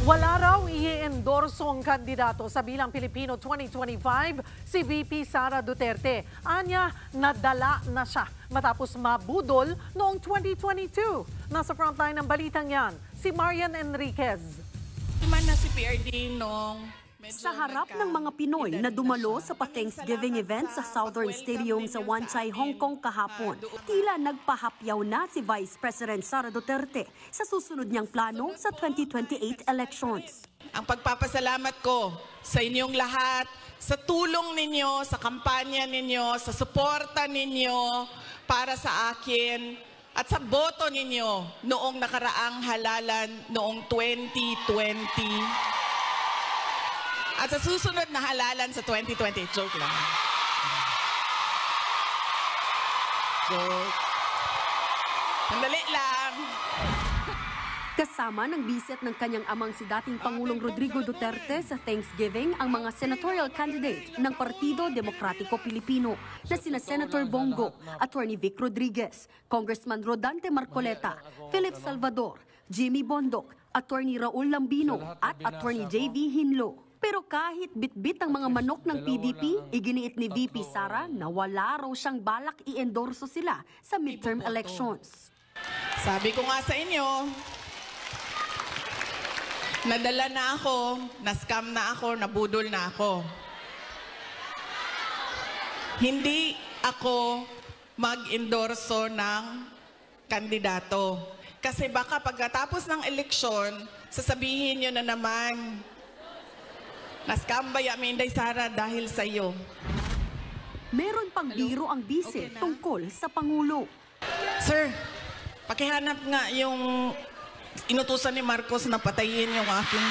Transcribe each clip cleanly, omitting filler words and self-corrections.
Wala raw i-endorsong kandidato sa Bilang Pilipino 2025 si VP Sara Duterte. Anya, nadala na siya matapos mabudol noong 2022. Nasa frontline ng balitang yan, si Marian Enriquez. Iman na si PRD nung sa harap ng mga Pinoy na dumalo sa pa-Thanksgiving event sa Southern Stadium sa Wan Chai, Hong Kong kahapon, tila nagpahapyaw na si Vice President Sara Duterte sa susunod niyang plano sa 2028 elections. Ang pagpapasalamat ko sa inyong lahat, sa tulong ninyo, sa kampanya ninyo, sa suporta ninyo para sa akin at sa boto ninyo noong nakaraang halalan noong 2020. At sa susunod na halalan sa 2020, joke lang. Joke. Sandali lang. Kasama ng bisit ng kanyang amang si dating Pangulong Rodrigo Duterte sa Thanksgiving ang mga senatorial candidate ng Partido Demokratiko Pilipino na sina Senator Bongo, Attorney Vic Rodriguez, Congressman Rodante Marcoleta, Philip Salvador, Jimmy Bondoc, Attorney Raul Lambino at Attorney J.V. Hinlo. Pero kahit bitbit ang mga manok ng PDP, iginiit ni VP Sara na wala raw siyang balak i-endorso sila sa midterm elections. Sabi ko nga sa inyo, nadala na ako, na-scam na ako, nabudol na ako. Hindi ako mag-endorso ng kandidato. Kasi baka pagkatapos ng eleksyon, sasabihin nyo na naman, na-scam ba yung Inday Sara dahil sa iyo? Meron pang biro ang bise tungkol sa Pangulo. Sir, pakihanap nga yung inutusan ni Marcos na patayin yung aking...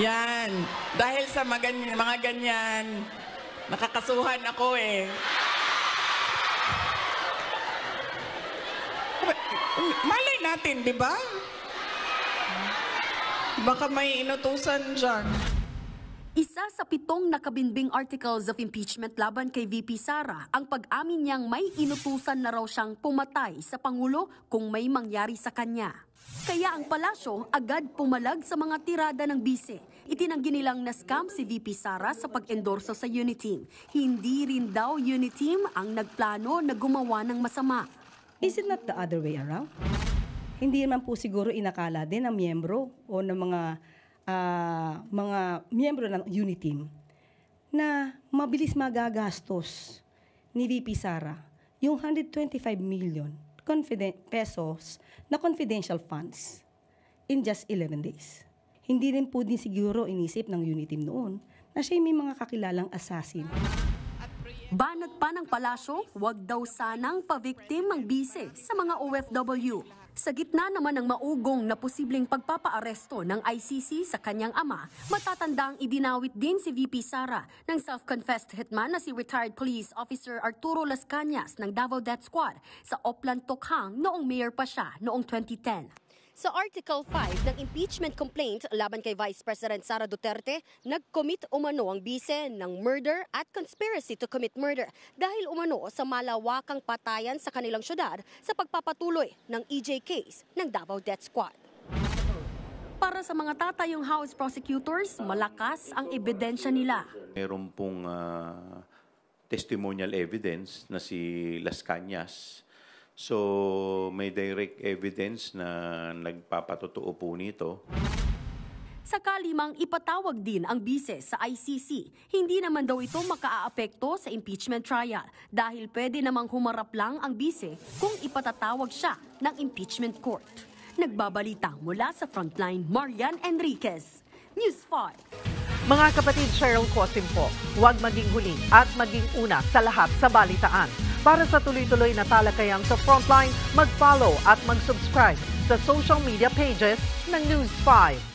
Yan. Dahil sa mga ganyan, nakakasuhan ako eh. Malay natin, di ba? Baka may inutusan dyan. Isa sa 7 nakabinbing articles of impeachment laban kay VP Sara ang pag-amin niyang may inutusan na raw siyang pumatay sa Pangulo kung may mangyari sa kanya. Kaya ang palasyo agad pumalag sa mga tirada ng bise. Itinanggi nilang na-scam si VP Sara sa pag-endorso sa Uniteam. Hindi rin daw Uniteam ang nagplano na gumawa ng masama. Is it not the other way around? Hindi naman po siguro inakala din ng miyembro o ng mga miyembro ng Uniteam na mabilis magagastos ni VP Sara yung 125 million pesos na confidential funds in just 11 days. Hindi rin po din siguro inisip ng Uniteam noon na siya may mga kakilalang assassin. Banat pa ng palasyo, wag daw sanang pa-victim ang bise sa mga OFW. Sa gitna naman ng maugong na posibleng pagpapaaresto ng ICC sa kanyang ama, matatandang idinawit din si VP Sara ng self-confessed hitman na si retired police officer Arturo Las Cañas ng Davao Death Squad sa Oplan Tokhang noong mayor pa siya noong 2010. Sa Article 5 ng impeachment complaint laban kay Vice President Sara Duterte, nag-commit umano ang bise ng murder at conspiracy to commit murder dahil umano sa malawakang patayan sa kanilang syudad sa pagpapatuloy ng EJ case ng Davao Death Squad. Para sa mga tatayong House prosecutors, malakas ang ebidensya nila. Meron pong testimonial evidence na si Las Cañas. So, may direct evidence na nagpapatotoo po nito. Sakali mang ipatawag din ang bise sa ICC, hindi naman daw ito makaaapekto sa impeachment trial dahil pwede namang humarap lang ang bise kung ipatatawag siya ng impeachment court. Nagbabalita mula sa Frontline, Marian Enriquez, News 5. Mga kapatid, Cheryl Cosim po, huwag maging huli at maging una sa lahat sa balitaan. Para sa tuloy-tuloy na talakayang sa Frontline, mag-follow at mag-subscribe sa social media pages ng News 5.